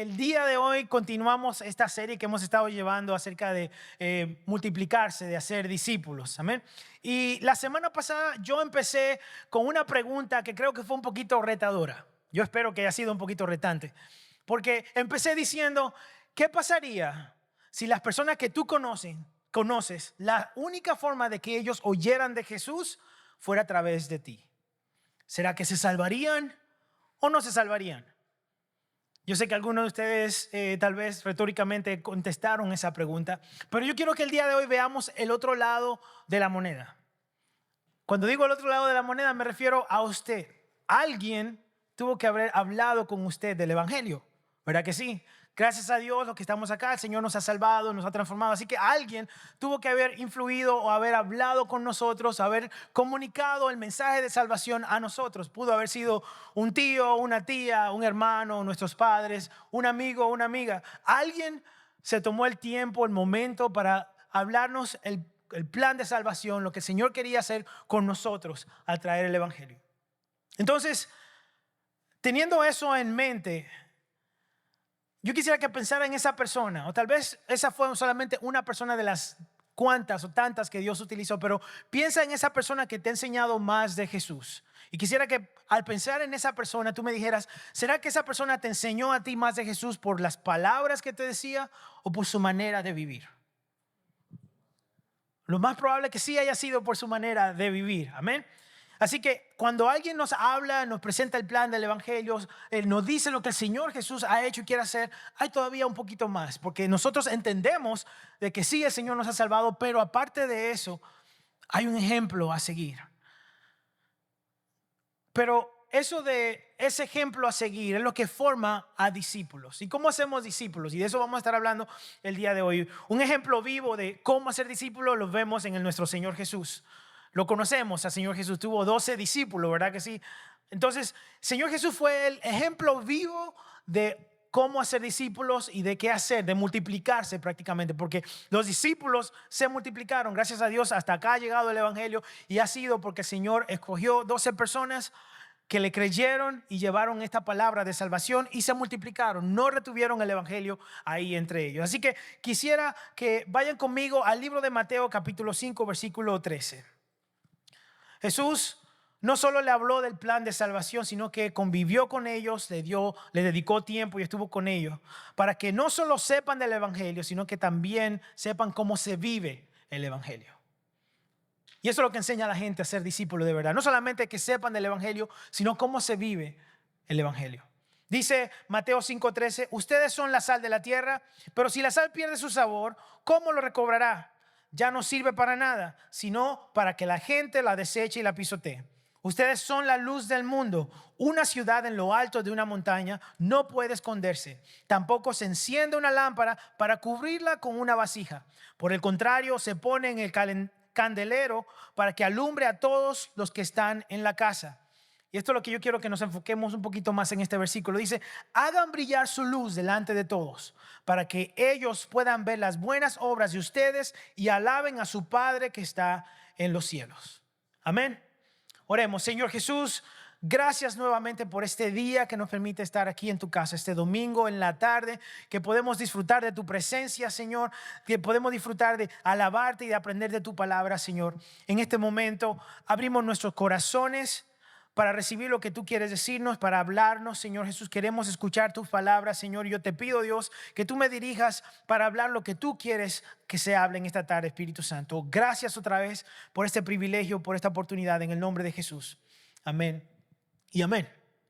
el día de hoy continuamos esta serie que hemos estado llevando acerca de multiplicarse, de hacer discípulos. Amén. Y la semana pasada yo empecé con una pregunta que creo que fue un poquito retadora. Yo espero que haya sido un poquito retante. Porque empecé diciendo, ¿qué pasaría si las personas que tú conoces, la única forma de que ellos oyeran de Jesús fuera a través de ti? ¿Será que se salvarían o no se salvarían? Yo sé que algunos de ustedes tal vez retóricamente contestaron esa pregunta, pero yo quiero que el día de hoy veamos el otro lado de la moneda. Cuando digo el otro lado de la moneda me refiero a usted. Alguien tuvo que haber hablado con usted del Evangelio, ¿verdad que sí? Gracias a Dios los que estamos acá, el Señor nos ha salvado, nos ha transformado. Así que alguien tuvo que haber influido o haber hablado con nosotros, haber comunicado el mensaje de salvación a nosotros. Pudo haber sido un tío, una tía, un hermano, nuestros padres, un amigo, una amiga. Alguien se tomó el tiempo, el momento para hablarnos el plan de salvación, lo que el Señor quería hacer con nosotros al traer el Evangelio. Entonces, teniendo eso en mente, yo quisiera que pensara en esa persona, o tal vez esa fue solamente una persona de las cuantas o tantas que Dios utilizó, pero piensa en esa persona que te ha enseñado más de Jesús. Y quisiera que al pensar en esa persona tú me dijeras, ¿será que esa persona te enseñó a ti más de Jesús por las palabras que te decía o por su manera de vivir? Lo más probable es que sí haya sido por su manera de vivir. Amén. Así que cuando alguien nos habla, nos presenta el plan del Evangelio, nos dice lo que el Señor Jesús ha hecho y quiere hacer, hay todavía un poquito más, porque nosotros entendemos de que sí, el Señor nos ha salvado, pero aparte de eso, hay un ejemplo a seguir. Pero eso de ese ejemplo a seguir es lo que forma a discípulos. ¿Y cómo hacemos discípulos? Y de eso vamos a estar hablando el día de hoy. Un ejemplo vivo de cómo hacer discípulos lo vemos en nuestro Señor Jesús. Lo conocemos, al Señor Jesús tuvo 12 discípulos, ¿verdad que sí? Entonces, Señor Jesús fue el ejemplo vivo de cómo hacer discípulos y de qué hacer, de multiplicarse prácticamente, porque los discípulos se multiplicaron, gracias a Dios, hasta acá ha llegado el Evangelio y ha sido porque el Señor escogió 12 personas que le creyeron y llevaron esta palabra de salvación y se multiplicaron, no retuvieron el Evangelio ahí entre ellos. Así que quisiera que vayan conmigo al libro de Mateo capítulo 5 versículo 13. Jesús no solo le habló del plan de salvación, sino que convivió con ellos, le dedicó tiempo y estuvo con ellos para que no solo sepan del Evangelio, sino que también sepan cómo se vive el Evangelio. Y eso es lo que enseña a la gente a ser discípulos de verdad. No solamente que sepan del Evangelio, sino cómo se vive el Evangelio. Dice Mateo 5:13, ustedes son la sal de la tierra, pero si la sal pierde su sabor, ¿cómo lo recobrará? Ya no sirve para nada, sino para que la gente la deseche y la pisotee. Ustedes son la luz del mundo. Una ciudad en lo alto de una montaña no puede esconderse. Tampoco se enciende una lámpara para cubrirla con una vasija. Por el contrario, se pone en el candelero para que alumbre a todos los que están en la casa. Y esto es lo que yo quiero que nos enfoquemos un poquito más en este versículo. Dice, hagan brillar su luz delante de todos, para que ellos puedan ver las buenas obras de ustedes y alaben a su Padre que está en los cielos. Amén. Oremos. Señor Jesús, gracias nuevamente por este día que nos permite estar aquí en tu casa, este domingo en la tarde, que podemos disfrutar de tu presencia, Señor, que podemos disfrutar de alabarte y de aprender de tu palabra, Señor. En este momento abrimos nuestros corazones para recibir lo que tú quieres decirnos, para hablarnos, Señor Jesús. Queremos escuchar tus palabras, Señor. Yo te pido, Dios, que tú me dirijas para hablar lo que tú quieres que se hable en esta tarde, Espíritu Santo. Gracias otra vez por este privilegio, por esta oportunidad, en el nombre de Jesús. Amén y amén.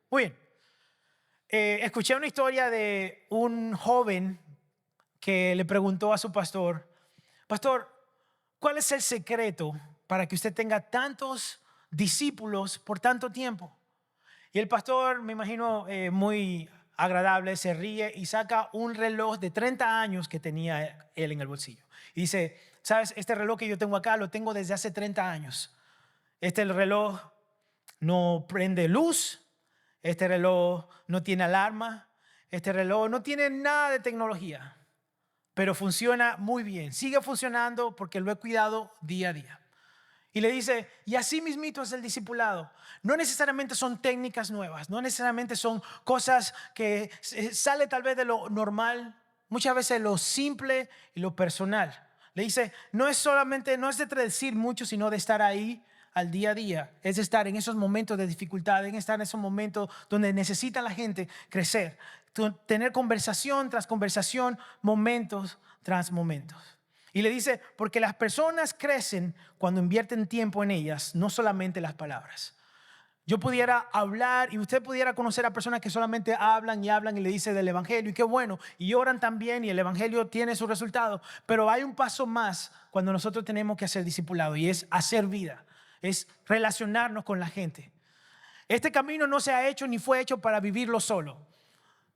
Muy bien. Escuché una historia de un joven que le preguntó a su pastor, pastor, ¿cuál es el secreto para que usted tenga tantos discípulos por tanto tiempo? Y el pastor, me imagino muy agradable, se ríe y saca un reloj de 30 años que tenía él en el bolsillo. Y dice, ¿sabes? Este reloj que yo tengo acá lo tengo desde hace 30 años. Este reloj no prende luz, este reloj no tiene alarma, este reloj no tiene nada de tecnología, pero funciona muy bien. Sigue funcionando porque lo he cuidado día a día. Y le dice, y así mismito es el discipulado. No necesariamente son técnicas nuevas, no necesariamente son cosas que sale tal vez de lo normal, muchas veces lo simple y lo personal. Le dice, no es de decir mucho, sino de estar ahí al día a día. Es estar en esos momentos de dificultad, en estar en esos momentos donde necesita la gente crecer. Tener conversación tras conversación, momentos tras momentos. Y le dice, porque las personas crecen cuando invierten tiempo en ellas, no solamente las palabras. Yo pudiera hablar y usted pudiera conocer a personas que solamente hablan y le dicen del evangelio y qué bueno, y oran también y el evangelio tiene su resultado, pero hay un paso más cuando nosotros tenemos que hacer discipulado y es hacer vida, es relacionarnos con la gente. Este camino no se ha hecho ni fue hecho para vivirlo solo.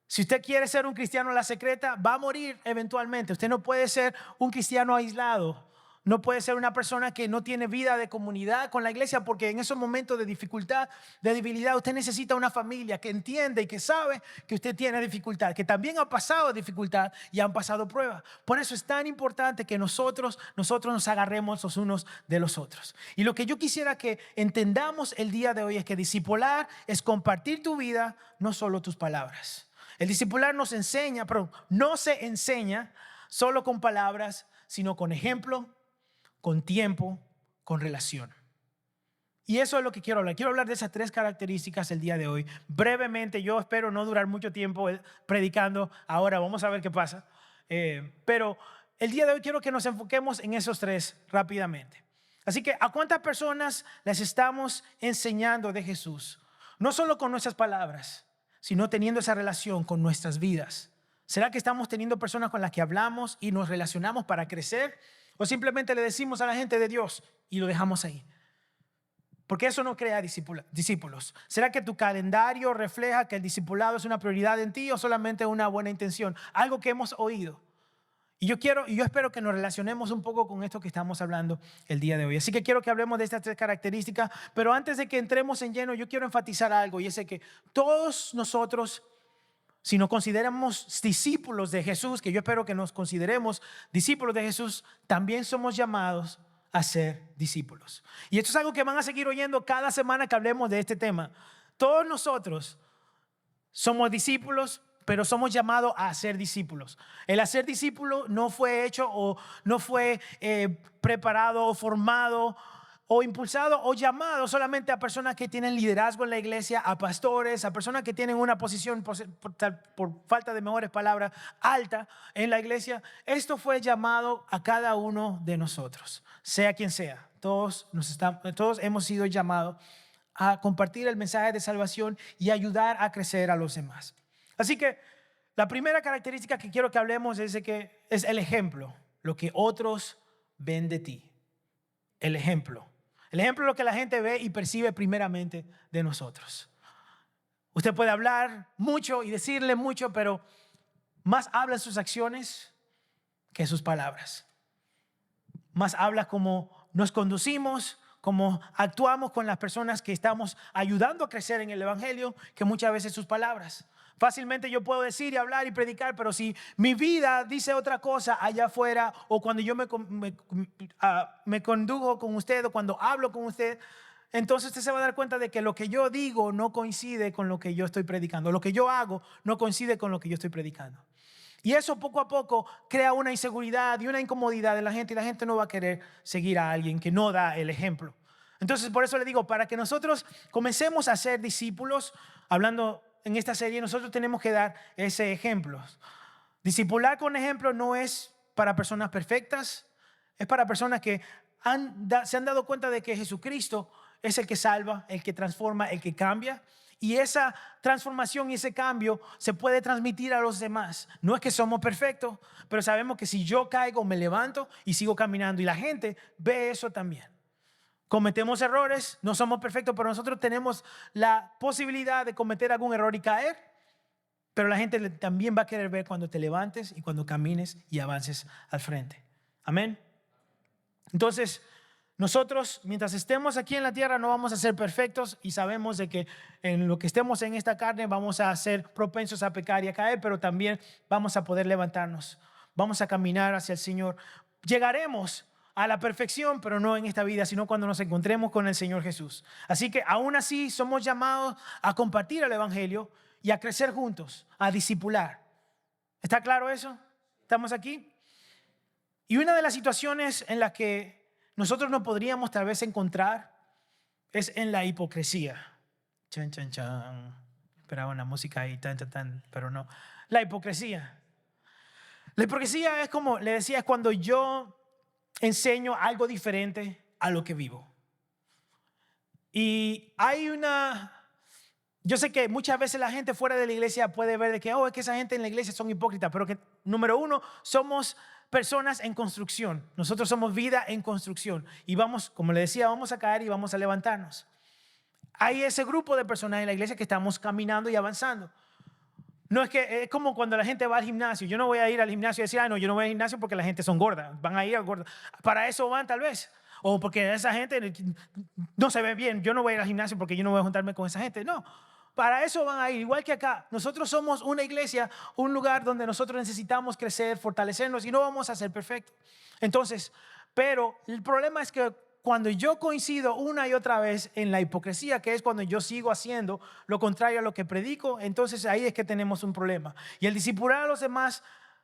Si usted quiere ser un cristiano a la secreta, va a morir eventualmente. Usted no puede ser un cristiano aislado. No puede ser una persona que no tiene vida de comunidad con la iglesia, porque en esos momentos de dificultad, de debilidad, usted necesita una familia que entiende y que sabe que usted tiene dificultad, que también ha pasado dificultad y han pasado pruebas. Por eso es tan importante que nosotros nos agarremos los unos de los otros. Y lo que yo quisiera que entendamos el día de hoy es que discipular es compartir tu vida, no solo tus palabras. El discipular no se enseña solo con palabras, sino con ejemplo, con tiempo, con relación. Y eso es lo que quiero hablar. Quiero hablar de esas tres características el día de hoy. Brevemente, yo espero no durar mucho tiempo predicando. Ahora vamos a ver qué pasa. Pero el día de hoy quiero que nos enfoquemos en esos tres rápidamente. Así que, ¿a cuántas personas les estamos enseñando de Jesús? No solo con nuestras palabras, sino teniendo esa relación con nuestras vidas. ¿Será que estamos teniendo personas con las que hablamos y nos relacionamos para crecer? ¿O simplemente le decimos a la gente de Dios y lo dejamos ahí? Porque eso no crea discípulos. ¿Será que tu calendario refleja que el discipulado es una prioridad en ti o solamente una buena intención? Algo que hemos oído. Y yo espero que nos relacionemos un poco con esto que estamos hablando el día de hoy. Así que quiero que hablemos de estas tres características. Pero antes de que entremos en lleno, yo quiero enfatizar algo. Y es que todos nosotros, si nos consideramos discípulos de Jesús, que yo espero que nos consideremos discípulos de Jesús, también somos llamados a ser discípulos. Y esto es algo que van a seguir oyendo cada semana que hablemos de este tema. Todos nosotros somos discípulos, pero somos llamados a ser discípulos. El hacer discípulo no fue hecho o no fue preparado o formado o impulsado o llamado solamente a personas que tienen liderazgo en la iglesia, a pastores, a personas que tienen una posición, por falta de mejores palabras, alta en la iglesia. Esto fue llamado a cada uno de nosotros, sea quien sea. Todos hemos sido llamados a compartir el mensaje de salvación y ayudar a crecer a los demás. Así que la primera característica que quiero que hablemos es el ejemplo, lo que otros ven de ti. El ejemplo. El ejemplo es lo que la gente ve y percibe primeramente de nosotros. Usted puede hablar mucho y decirle mucho, pero más habla sus acciones que sus palabras. Más habla cómo nos conducimos, cómo actuamos con las personas que estamos ayudando a crecer en el evangelio, que muchas veces sus palabras. Fácilmente yo puedo decir y hablar y predicar, pero si mi vida dice otra cosa allá afuera, o cuando yo me condujo con usted, o cuando hablo con usted, entonces usted se va a dar cuenta de que lo que yo digo no coincide con lo que yo estoy predicando. Lo que yo hago no coincide con lo que yo estoy predicando. Y eso poco a poco crea una inseguridad y una incomodidad en la gente, y la gente no va a querer seguir a alguien que no da el ejemplo. Entonces, por eso le digo, para que nosotros comencemos a ser discípulos, hablando en esta serie, nosotros tenemos que dar ese ejemplo. Discipular con ejemplo no es para personas perfectas, es para personas que se han dado cuenta de que Jesucristo es el que salva, el que transforma, el que cambia. Y esa transformación y ese cambio se puede transmitir a los demás. No es que somos perfectos, pero sabemos que si yo caigo, me levanto y sigo caminando. Y la gente ve eso también. Cometemos errores, no somos perfectos, pero nosotros tenemos la posibilidad de cometer algún error y caer. Pero la gente también va a querer ver cuando te levantes y cuando camines y avances al frente. Amén. Entonces, nosotros, mientras estemos aquí en la tierra, no vamos a ser perfectos, y sabemos de que en lo que estemos en esta carne vamos a ser propensos a pecar y a caer, pero también vamos a poder levantarnos. Vamos a caminar hacia el Señor. Llegaremos a la perfección, pero no en esta vida, sino cuando nos encontremos con el Señor Jesús. Así que aún así somos llamados a compartir el evangelio y a crecer juntos, a discipular. ¿Está claro eso? ¿Estamos aquí? Y una de las situaciones en las que nosotros nos podríamos tal vez encontrar es en la hipocresía. Chan, chan, chan. Esperaba una música ahí, tan, tan, tan, pero no. La hipocresía. La hipocresía es como, le decía, es cuando yo enseño algo diferente a lo que vivo. Y yo sé que muchas veces la gente fuera de la iglesia puede ver de que, es que esa gente en la iglesia son hipócritas, pero que, número uno, somos personas en construcción. Nosotros somos vida en construcción. Y vamos, como le decía, vamos a caer y vamos a levantarnos. Hay ese grupo de personas en la iglesia que estamos caminando y avanzando. No es que es como cuando la gente va al gimnasio. Yo no voy a ir al gimnasio y decir, no, yo no voy al gimnasio porque la gente son gordas. Van a ir a gordas. Para eso van tal vez. O porque esa gente no se ve bien. Yo no voy a ir al gimnasio porque yo no voy a juntarme con esa gente. No, para eso van a ir. Igual que acá. Nosotros somos una iglesia, un lugar donde nosotros necesitamos crecer, fortalecernos y no vamos a ser perfectos. Entonces, pero el problema es que cuando yo coincido una y otra vez en la hipocresía, que es cuando yo sigo haciendo lo contrario a lo que predico, entonces ahí es que tenemos un problema. Y el discipular a los demás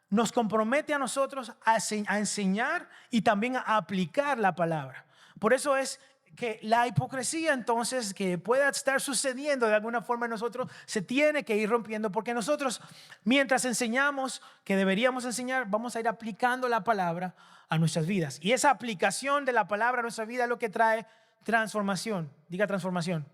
nos compromete a nosotros a enseñar y también a aplicar la palabra. Por eso es que la hipocresía entonces que pueda estar sucediendo de alguna forma en nosotros se tiene que ir rompiendo, porque nosotros mientras enseñamos que deberíamos enseñar, vamos a ir aplicando la palabra a nuestras vidas. Y esa aplicación de la palabra a nuestra vida es lo que trae transformación. Diga transformación.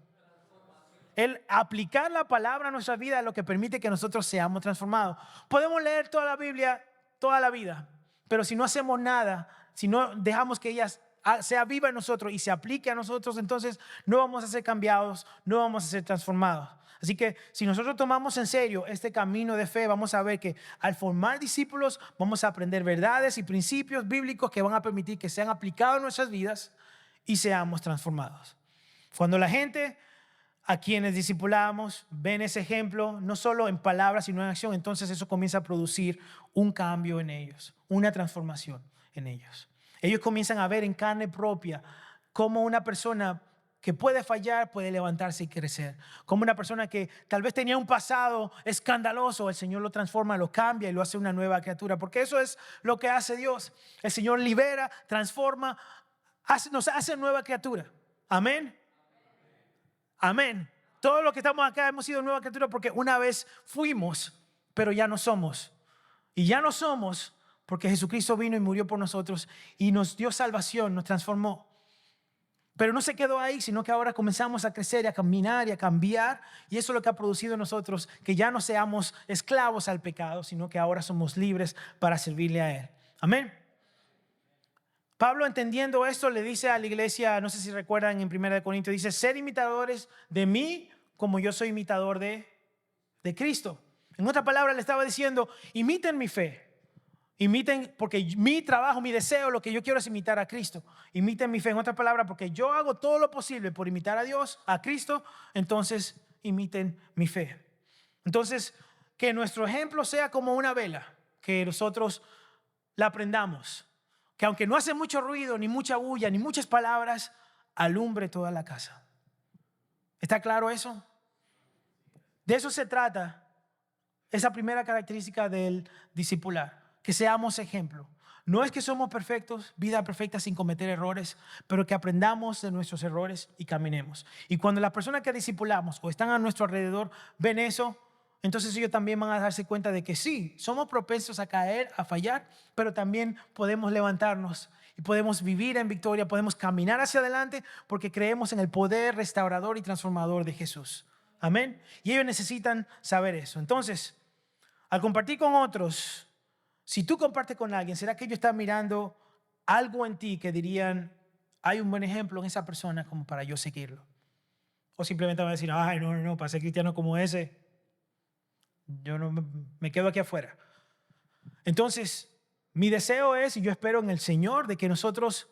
El aplicar la palabra a nuestra vida es lo que permite que nosotros seamos transformados. Podemos leer toda la Biblia toda la vida, pero si no hacemos nada, si no dejamos que ella sea viva en nosotros y se aplique a nosotros, entonces no vamos a ser cambiados, no vamos a ser transformados. Así que si nosotros tomamos en serio este camino de fe, vamos a ver que al formar discípulos vamos a aprender verdades y principios bíblicos que van a permitir que sean aplicados en nuestras vidas y seamos transformados. Cuando la gente a quienes discipulamos ven ese ejemplo, no solo en palabras, sino en acción, entonces eso comienza a producir un cambio en ellos, una transformación en ellos. Ellos comienzan a ver en carne propia cómo una persona que puede fallar puede levantarse y crecer. Como una persona que tal vez tenía un pasado escandaloso, el Señor lo transforma, lo cambia y lo hace una nueva criatura. Porque eso es lo que hace Dios. El Señor libera, transforma, nos hace nueva criatura. Amén. Amén. Todos los que estamos acá hemos sido nueva criatura porque una vez fuimos, pero ya no somos. Y ya no somos porque Jesucristo vino y murió por nosotros y nos dio salvación, nos transformó. Pero no se quedó ahí, sino que ahora comenzamos a crecer y a caminar y a cambiar. Y eso es lo que ha producido en nosotros, que ya no seamos esclavos al pecado, sino que ahora somos libres para servirle a Él. Amén. Pablo, entendiendo esto, le dice a la iglesia, no sé si recuerdan en 1 Corintios, dice, ser imitadores de mí como yo soy imitador de Cristo. En otras palabras, le estaba diciendo, imiten mi fe. Imiten, porque mi trabajo, mi deseo, lo que yo quiero es imitar a Cristo. Imiten mi fe. En otras palabras, porque yo hago todo lo posible por imitar a Dios, a Cristo, entonces imiten mi fe. Entonces, que nuestro ejemplo sea como una vela, que nosotros la prendamos. Que aunque no hace mucho ruido, ni mucha bulla, ni muchas palabras, alumbre toda la casa. ¿Está claro eso? De eso se trata esa primera característica del discipular, que seamos ejemplo. No es que somos perfectos, vida perfecta sin cometer errores, pero que aprendamos de nuestros errores y caminemos. Y cuando las personas que discipulamos o están a nuestro alrededor ven eso, entonces ellos también van a darse cuenta de que sí, somos propensos a caer, a fallar, pero también podemos levantarnos y podemos vivir en victoria, podemos caminar hacia adelante porque creemos en el poder restaurador y transformador de Jesús. Amén. Y ellos necesitan saber eso. Entonces, al compartir con otros, si tú compartes con alguien, ¿será que ellos están mirando algo en ti que dirían, hay un buen ejemplo en esa persona como para yo seguirlo? O simplemente van a decir, ay, no, para ser cristiano como ese, yo no me quedo aquí afuera. Entonces, mi deseo es, y yo espero en el Señor, de que nosotros,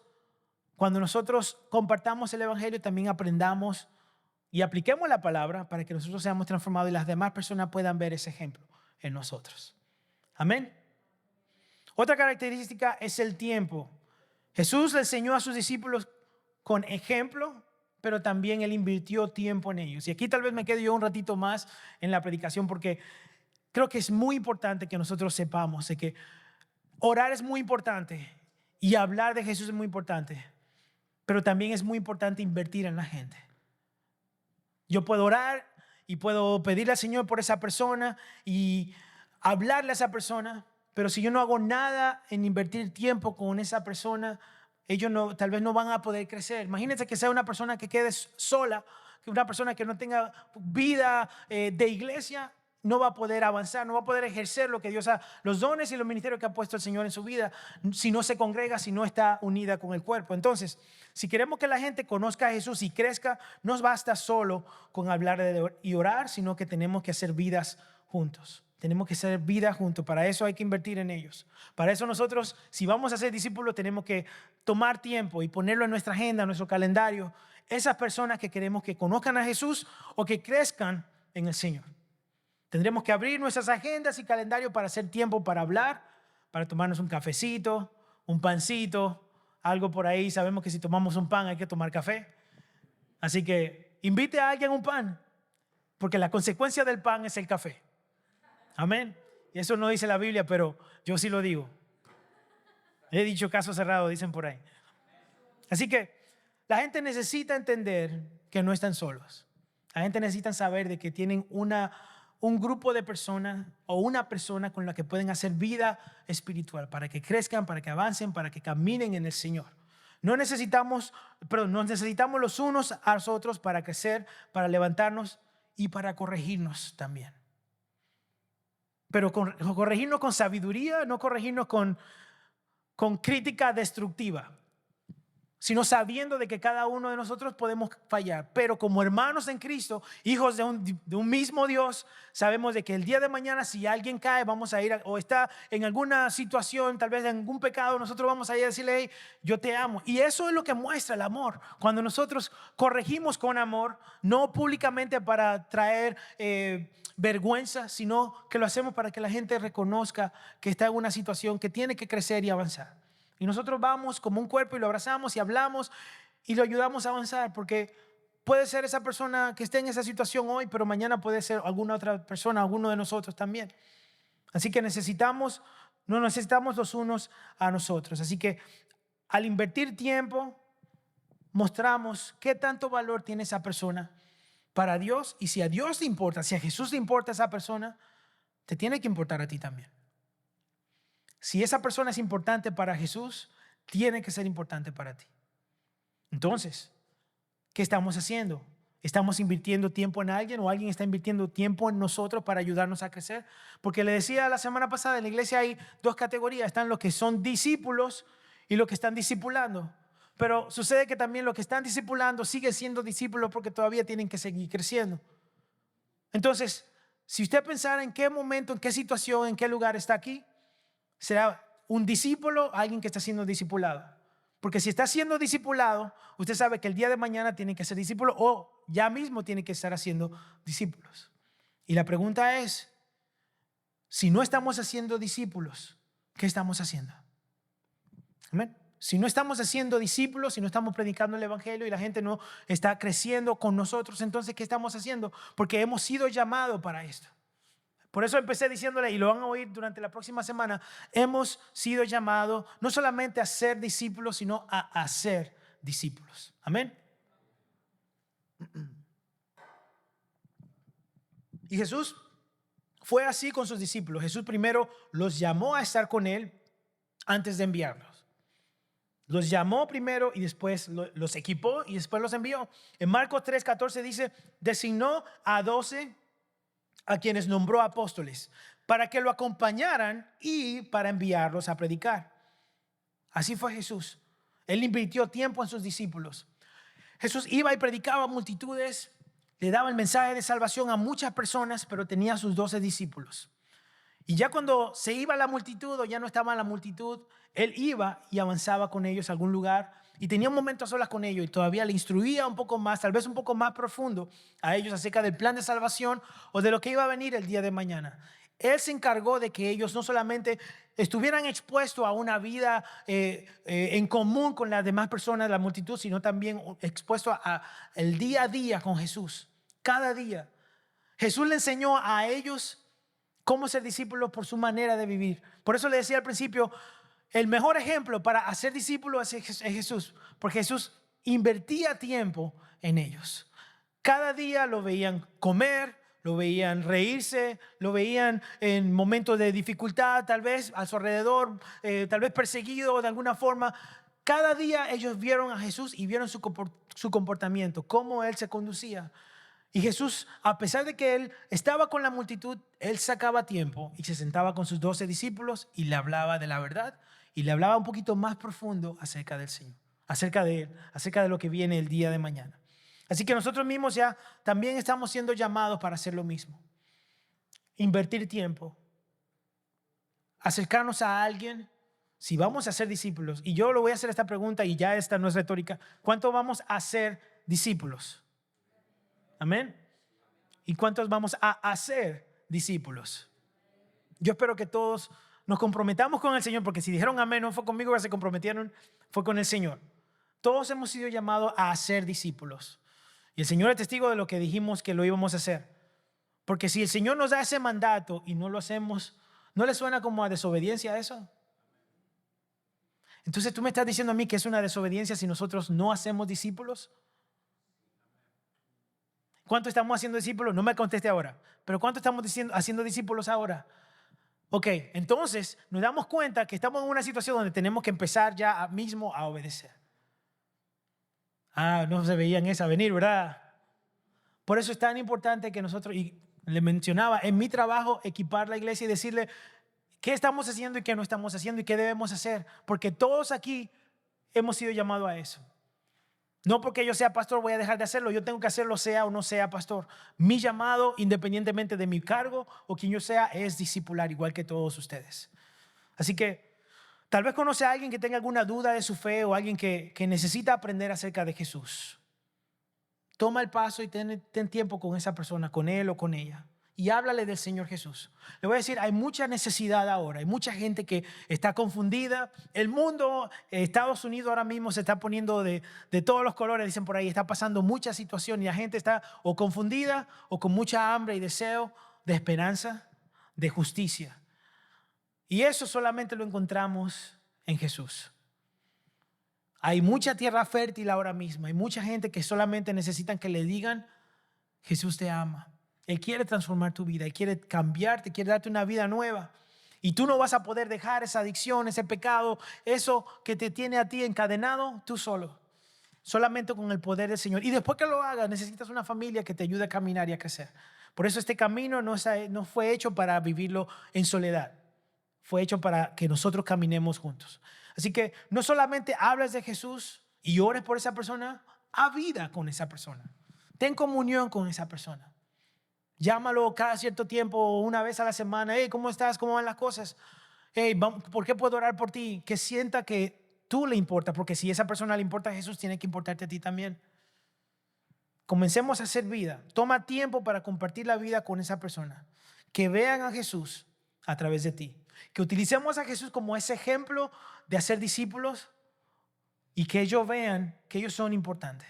cuando nosotros compartamos el evangelio, también aprendamos y apliquemos la palabra para que nosotros seamos transformados y las demás personas puedan ver ese ejemplo en nosotros. Amén. Otra característica es el tiempo Jesús le enseñó a sus discípulos con ejemplo, pero también Él invirtió tiempo en ellos. Y aquí tal vez me quede yo un ratito más en la predicación porque creo que es muy importante que nosotros sepamos de que orar es muy importante y hablar de Jesús es muy importante, pero también es muy importante invertir en la gente. Yo puedo orar y puedo pedirle al Señor por esa persona y hablarle a esa persona, pero si yo no hago nada en invertir tiempo con esa persona, ellos tal vez no van a poder crecer. Imagínense que sea una persona que quede sola, que una persona que no tenga vida de iglesia, no va a poder avanzar, no va a poder ejercer lo que Dios ha, los dones y los ministerios que ha puesto el Señor en su vida, si no se congrega, si no está unida con el cuerpo. Entonces, si queremos que la gente conozca a Jesús y crezca, no basta solo con hablar y orar, sino que tenemos que hacer vidas juntos. Tenemos que hacer vida juntos. Para eso hay que invertir en ellos. Para eso nosotros, si vamos a ser discípulos, tenemos que tomar tiempo y ponerlo en nuestra agenda, en nuestro calendario. Esas personas que queremos que conozcan a Jesús o que crezcan en el Señor. Tendremos que abrir nuestras agendas y calendarios para hacer tiempo para hablar, para tomarnos un cafecito, un pancito, algo por ahí. Sabemos que si tomamos un pan hay que tomar café. Así que invite a alguien a un pan, porque la consecuencia del pan es el café. Amén. Y eso no dice la Biblia, pero yo sí lo digo. He dicho caso cerrado, dicen por ahí. Así que la gente necesita entender que no están solos. La gente necesita saber de que tienen un grupo de personas o una persona con la que pueden hacer vida espiritual para que crezcan, para que avancen, para que caminen en el Señor. Nos necesitamos los unos a los otros para crecer, para levantarnos y para corregirnos también. Pero corregirnos con sabiduría, no corregirnos con crítica destructiva, sino sabiendo de que cada uno de nosotros podemos fallar. Pero como hermanos en Cristo, hijos de un mismo Dios, sabemos de que el día de mañana si alguien cae, vamos a ir o está en alguna situación, tal vez en algún pecado, nosotros vamos a ir a decirle, hey, yo te amo. Y eso es lo que muestra el amor. Cuando nosotros corregimos con amor, no públicamente para traer vergüenza, sino que lo hacemos para que la gente reconozca que está en una situación que tiene que crecer y avanzar. Y nosotros vamos como un cuerpo y lo abrazamos y hablamos y lo ayudamos a avanzar, porque puede ser esa persona que esté en esa situación hoy, pero mañana puede ser alguna otra persona, alguno de nosotros también. Así que nos necesitamos los unos a nosotros. Así que al invertir tiempo, mostramos qué tanto valor tiene esa persona para Dios, y si a Dios le importa, si a Jesús le importa a esa persona, te tiene que importar a ti también. Si esa persona es importante para Jesús, tiene que ser importante para ti. Entonces, ¿qué estamos haciendo? ¿Estamos invirtiendo tiempo en alguien o alguien está invirtiendo tiempo en nosotros para ayudarnos a crecer? Porque le decía la semana pasada, en la iglesia hay dos categorías. Están los que son discípulos y los que están discipulando. Pero sucede que también los que están discipulando siguen siendo discípulos porque todavía tienen que seguir creciendo. Entonces, si usted pensara en qué momento, en qué situación, en qué lugar está aquí, será un discípulo, alguien que está siendo discipulado. Porque si está siendo discipulado, usted sabe que el día de mañana tiene que ser discípulo o ya mismo tiene que estar haciendo discípulos. Y la pregunta es, si no estamos haciendo discípulos, ¿qué estamos haciendo? Amén. Si no estamos haciendo discípulos, si no estamos predicando el evangelio y la gente no está creciendo con nosotros, entonces ¿qué estamos haciendo? Porque hemos sido llamados para esto. Por eso empecé diciéndole, y lo van a oír durante la próxima semana, hemos sido llamados no solamente a ser discípulos, sino a hacer discípulos. Amén. Y Jesús fue así con sus discípulos. Jesús primero los llamó a estar con él antes de enviarlos. Los llamó primero y después los equipó y después los envió. En Marcos 3:14 dice, designó a 12 a quienes nombró apóstoles, para que lo acompañaran y para enviarlos a predicar. Así fue Jesús. Él invirtió tiempo en sus discípulos. Jesús iba y predicaba a multitudes, le daba el mensaje de salvación a muchas personas, pero tenía a sus 12 discípulos. Y ya cuando se iba la multitud o ya no estaba la multitud, él iba y avanzaba con ellos a algún lugar y tenía un momento a solas con ellos y todavía le instruía un poco más, tal vez un poco más profundo a ellos acerca del plan de salvación o de lo que iba a venir el día de mañana. Él se encargó de que ellos no solamente estuvieran expuestos a una vida en común con las demás personas, la multitud, sino también expuestos a el día a día con Jesús. Cada día. Jesús le enseñó a ellos cómo ser discípulos por su manera de vivir. Por eso le decía al principio, el mejor ejemplo para hacer discípulos es Jesús, porque Jesús invertía tiempo en ellos. Cada día lo veían comer, lo veían reírse, lo veían en momentos de dificultad, tal vez a su alrededor, tal vez perseguido de alguna forma. Cada día ellos vieron a Jesús y vieron su comportamiento, cómo Él se conducía. Y Jesús, a pesar de que Él estaba con la multitud, Él sacaba tiempo y se sentaba con sus 12 discípulos y le hablaba de la verdad y le hablaba un poquito más profundo acerca del Señor, acerca de Él, acerca de lo que viene el día de mañana. Así que nosotros mismos ya también estamos siendo llamados para hacer lo mismo. Invertir tiempo. Acercarnos a alguien. Si vamos a ser discípulos, y yo le voy a hacer esta pregunta y ya esta no es retórica, ¿cuánto vamos a ser discípulos? Amén. ¿Y cuántos vamos a hacer discípulos? Yo espero que todos nos comprometamos con el Señor, porque si dijeron amén, no fue conmigo que se comprometieron, fue con el Señor. Todos hemos sido llamados a hacer discípulos. Y el Señor es testigo de lo que dijimos que lo íbamos a hacer. Porque si el Señor nos da ese mandato y no lo hacemos, ¿no le suena como a desobediencia eso? Entonces tú me estás diciendo a mí que es una desobediencia si nosotros no hacemos discípulos. ¿Cuánto estamos haciendo discípulos? No me conteste ahora. Pero ¿cuánto estamos haciendo discípulos ahora? Ok, entonces nos damos cuenta que estamos en una situación donde tenemos que empezar ya mismo a obedecer. No se veían esa venir, ¿verdad? Por eso es tan importante que nosotros, y le mencionaba, en mi trabajo, equipar la iglesia y decirle qué estamos haciendo y qué no estamos haciendo y qué debemos hacer. Porque todos aquí hemos sido llamados a eso. No porque yo sea pastor voy a dejar de hacerlo. Yo tengo que hacerlo sea o no sea pastor. Mi llamado, independientemente de mi cargo o quien yo sea, es discipular igual que todos ustedes. Así que tal vez conoce a alguien que tenga alguna duda de su fe o alguien que necesita aprender acerca de Jesús. Toma el paso y ten tiempo con esa persona, con él o con ella. Y háblale del Señor Jesús. Le voy a decir, hay mucha necesidad ahora. Hay mucha gente que está confundida. El mundo, Estados Unidos ahora mismo se está poniendo de todos los colores, dicen por ahí. Está pasando mucha situación y la gente está o confundida o con mucha hambre y deseo de esperanza, de justicia. Y eso solamente lo encontramos en Jesús. Hay mucha tierra fértil ahora mismo. Hay mucha gente que solamente necesitan que le digan, Jesús te ama. Él quiere transformar tu vida. Él quiere cambiarte, quiere darte una vida nueva. Y tú no vas a poder dejar esa adicción, ese pecado, eso que te tiene a ti encadenado, tú solo. Solamente con el poder del Señor. Y después que lo hagas, necesitas una familia que te ayude a caminar y a crecer. Por eso este camino no fue hecho para vivirlo en soledad. Fue hecho para que nosotros caminemos juntos. Así que no solamente hables de Jesús y ores por esa persona, haz vida con esa persona. Ten comunión con esa persona. Llámalo cada cierto tiempo, una vez a la semana. Hey, ¿cómo estás? ¿Cómo van las cosas? Hey, ¿por qué puedo orar por ti? Que sienta que tú le importas, porque si esa persona le importa a Jesús, tiene que importarte a ti también. Comencemos a hacer vida. Toma tiempo para compartir la vida con esa persona. Que vean a Jesús a través de ti. Que utilicemos a Jesús como ese ejemplo de hacer discípulos y que ellos vean que ellos son importantes.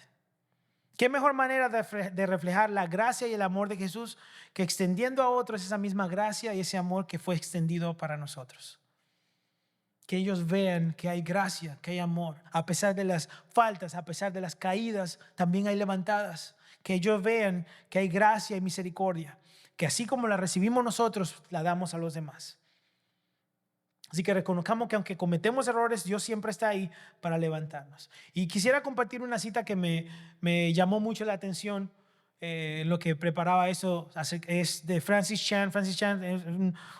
¿Qué mejor manera de reflejar la gracia y el amor de Jesús que extendiendo a otros esa misma gracia y ese amor que fue extendido para nosotros? Que ellos vean que hay gracia, que hay amor. A pesar de las faltas, a pesar de las caídas, también hay levantadas. Que ellos vean que hay gracia y misericordia. Que así como la recibimos nosotros, la damos a los demás. Así que reconozcamos que aunque cometemos errores, Dios siempre está ahí para levantarnos. Y quisiera compartir una cita que me llamó mucho la atención. Lo que preparaba eso es de Francis Chan. Francis Chan es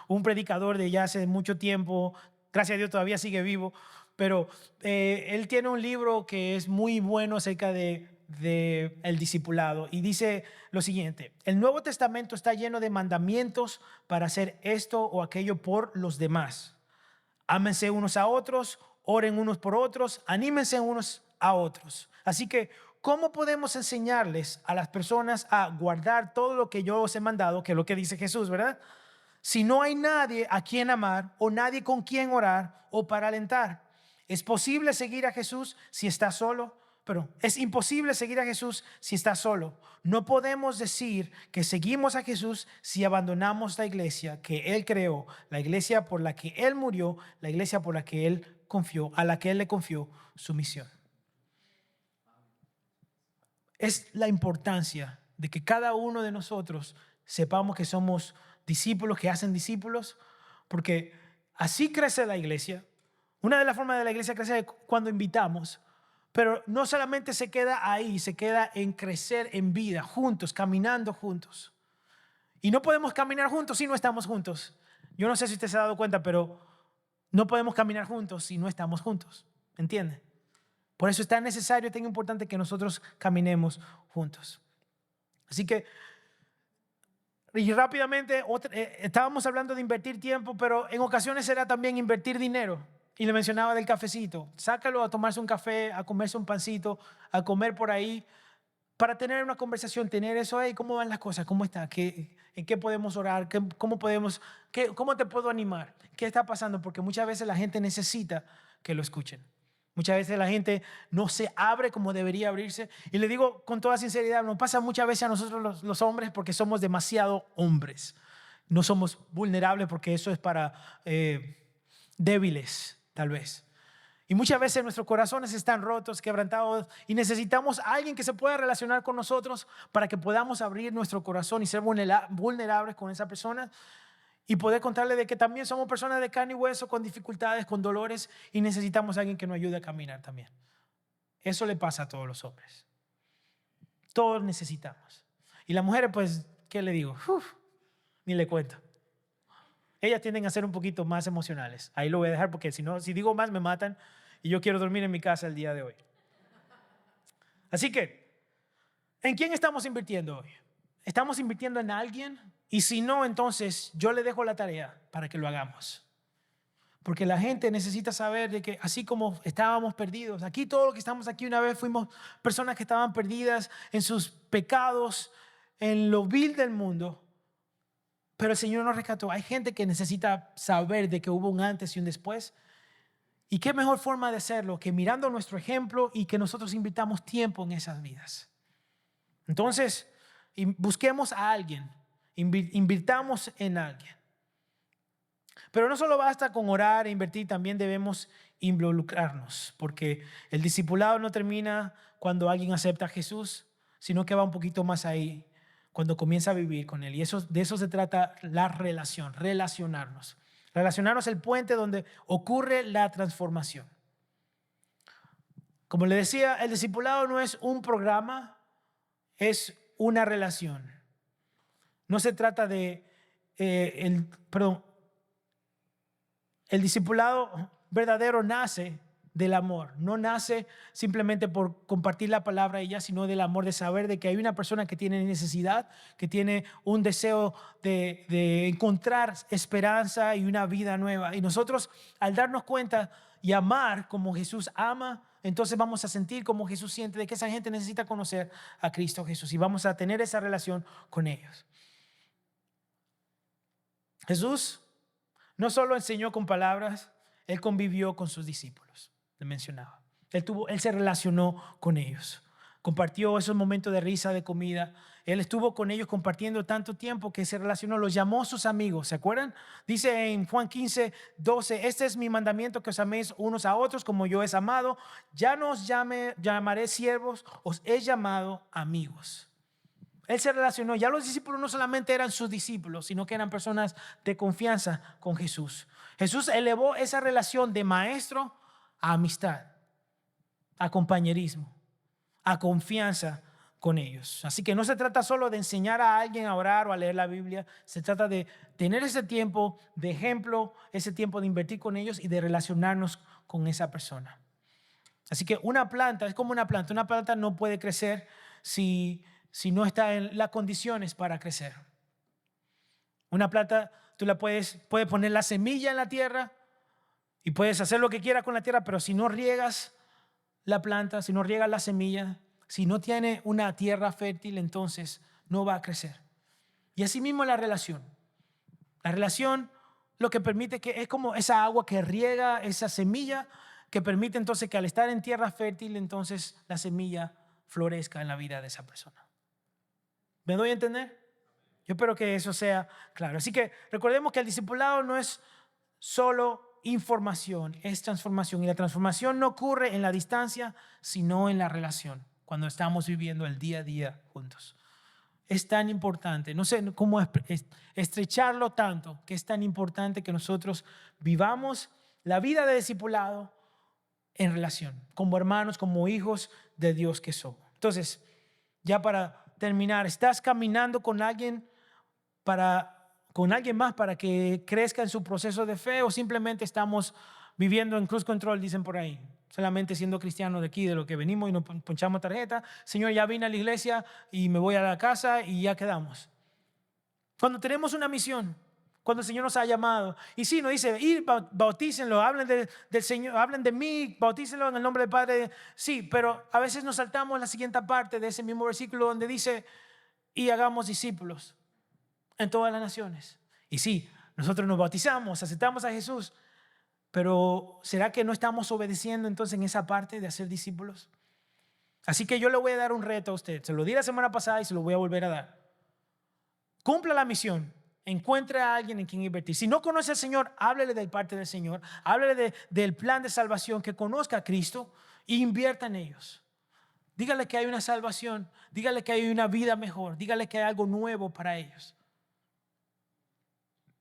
un predicador de ya hace mucho tiempo. Gracias a Dios todavía sigue vivo. Pero él tiene un libro que es muy bueno acerca de el discipulado. Y dice lo siguiente: el Nuevo Testamento está lleno de mandamientos para hacer esto o aquello por los demás. Ámense unos a otros, oren unos por otros, anímense unos a otros. Así que, ¿cómo podemos enseñarles a las personas a guardar todo lo que yo os he mandado, que es lo que dice Jesús, ¿verdad? si no hay nadie a quien amar o nadie con quien orar o para alentar? ¿Es posible seguir a Jesús si está solo? Pero es imposible seguir a Jesús si está solo. No podemos decir que seguimos a Jesús si abandonamos la iglesia que Él creó, la iglesia por la que Él murió, la iglesia por la que Él confió, a la que Él le confió su misión. Es la importancia de que cada uno de nosotros sepamos que somos discípulos que hacen discípulos, porque así crece la iglesia. Una de las formas de la iglesia crecer es cuando invitamos, pero no solamente se queda ahí, se queda en crecer en vida, juntos, caminando juntos. Y no podemos caminar juntos si no estamos juntos. Yo no sé si usted se ha dado cuenta, pero no podemos caminar juntos si no estamos juntos. ¿Entiende? Por eso es tan necesario y tan importante que nosotros caminemos juntos. Así que, y rápidamente, estábamos hablando de invertir tiempo, pero en ocasiones será también invertir dinero. Y le mencionaba del cafecito. Sácalo a tomarse un café, a comerse un pancito, a comer por ahí, para tener una conversación, tener eso, hey, ¿cómo van las cosas? ¿Cómo está? ¿En qué podemos orar? ¿Cómo te puedo animar? ¿Qué está pasando? Porque muchas veces la gente necesita que lo escuchen. Muchas veces la gente no se abre como debería abrirse. Y le digo con toda sinceridad, nos pasa muchas veces a nosotros los hombres porque somos demasiado hombres. No somos vulnerables porque eso es para débiles, tal vez. Y muchas veces nuestros corazones están rotos, quebrantados y necesitamos a alguien que se pueda relacionar con nosotros para que podamos abrir nuestro corazón y ser vulnerables con esa persona y poder contarle de que también somos personas de carne y hueso con dificultades, con dolores y necesitamos a alguien que nos ayude a caminar también. Eso le pasa a todos los hombres. Todos necesitamos. Y las mujeres, pues, ¿qué le digo? Ni le cuento. Ellas tienden a ser un poquito más emocionales. Ahí lo voy a dejar porque si digo más me matan y yo quiero dormir en mi casa el día de hoy. Así que, ¿en quién estamos invirtiendo hoy? ¿Estamos invirtiendo en alguien? Y si no, entonces yo le dejo la tarea para que lo hagamos. Porque la gente necesita saber de que así como estábamos perdidos, aquí todos los que estamos aquí una vez fuimos personas que estaban perdidas en sus pecados, en lo vil del mundo. Pero el Señor nos rescató. Hay gente que necesita saber de que hubo un antes y un después. ¿Y qué mejor forma de hacerlo que mirando nuestro ejemplo y que nosotros invirtamos tiempo en esas vidas? Entonces, busquemos a alguien, invirtamos en alguien. Pero no solo basta con orar e invertir, también debemos involucrarnos, porque el discipulado no termina cuando alguien acepta a Jesús, sino que va un poquito más ahí, cuando comienza a vivir con Él. Y de eso se trata la relación, relacionarnos. Relacionarnos es el puente donde ocurre la transformación. Como le decía, el discipulado no es un programa, es una relación. No se trata de, el discipulado verdadero nace del amor. No nace simplemente por compartir la palabra y ya, sino del amor, de saber de que hay una persona que tiene necesidad, que tiene un deseo de encontrar esperanza y una vida nueva. Y nosotros, al darnos cuenta y amar como Jesús ama, entonces vamos a sentir como Jesús siente de que esa gente necesita conocer a Cristo Jesús y vamos a tener esa relación con ellos. Jesús no solo enseñó con palabras, Él convivió con sus discípulos. Le mencionaba. Él se relacionó con ellos. Compartió esos momentos de risa, de comida. Él estuvo con ellos compartiendo tanto tiempo que se relacionó, los llamó sus amigos. ¿Se acuerdan? Dice en Juan 15:12, este es mi mandamiento, que os améis unos a otros como yo os amado. Ya no os llamaré siervos, os he llamado amigos. Él se relacionó. Ya los discípulos no solamente eran sus discípulos, sino que eran personas de confianza con Jesús. Jesús elevó esa relación de maestro a amistad, a compañerismo, a confianza con ellos. Así que no se trata solo de enseñar a alguien a orar o a leer la Biblia. Se trata de tener ese tiempo de ejemplo, ese tiempo de invertir con ellos y de relacionarnos con esa persona. Así que una planta es como una planta. Una planta no puede crecer si no está en las condiciones para crecer. Una planta, tú puedes poner la semilla en la tierra y puedes hacer lo que quieras con la tierra, pero si no riegas la planta, si no riegas la semilla, si no tiene una tierra fértil, entonces no va a crecer. Y así mismo la relación. La relación lo que permite que es como esa agua que riega esa semilla, que permite entonces que al estar en tierra fértil, entonces la semilla florezca en la vida de esa persona. ¿Me doy a entender? Yo espero que eso sea claro. Así que recordemos que el discipulado no es solo información, es transformación. Y la transformación no ocurre en la distancia, sino en la relación, cuando estamos viviendo el día a día juntos. Es tan importante, no sé cómo estrecharlo tanto, que es tan importante que nosotros vivamos la vida de discipulado en relación, como hermanos, como hijos de Dios que somos. Entonces, ya para terminar, ¿estás caminando con alguien más para que crezca en su proceso de fe, o simplemente estamos viviendo en cruise control, dicen por ahí, solamente siendo cristianos de aquí, de lo que venimos y nos ponchamos tarjeta? Señor, ya vine a la iglesia y me voy a la casa y ya quedamos. Cuando tenemos una misión, cuando el Señor nos ha llamado, y sí, nos dice, ir, bautícenlo, hablen del Señor, hablen de mí, bautícenlo en el nombre del Padre. Sí, pero a veces nos saltamos la siguiente parte de ese mismo versículo donde dice, y hagamos discípulos en todas las naciones. Y sí, nosotros nos bautizamos, aceptamos a Jesús, pero ¿será que no estamos obedeciendo entonces en esa parte de hacer discípulos? Así que yo le voy a dar un reto a usted. Se lo di la semana pasada y se lo voy a volver a dar. Cumpla la misión. Encuentre a alguien en quien invertir. Si no conoce al Señor, háblele de parte del Señor. Háblele del plan de salvación, que conozca a Cristo e invierta en ellos. Dígale que hay una salvación. Dígale que hay una vida mejor. Dígale que hay algo nuevo para ellos.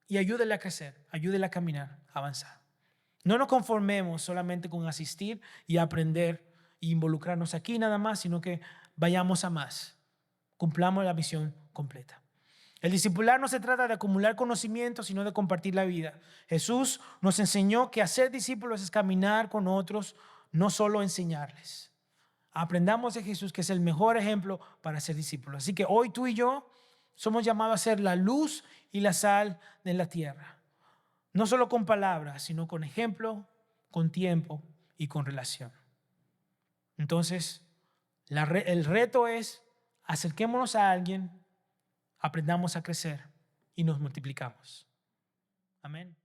Y ayúdele a crecer, ayúdele a caminar, a avanzar. No nos conformemos solamente con asistir y aprender e involucrarnos aquí nada más, sino que vayamos a más. Cumplamos la misión completa. El discipular no se trata de acumular conocimiento, sino de compartir la vida. Jesús nos enseñó que hacer discípulos es caminar con otros, no solo enseñarles. Aprendamos de Jesús, que es el mejor ejemplo para ser discípulos. Así que hoy tú y yo somos llamados a ser la luz y la sal de la tierra. No solo con palabras, sino con ejemplo, con tiempo y con relación. Entonces, el reto es: acerquémonos a alguien, aprendamos a crecer y nos multiplicamos. Amén.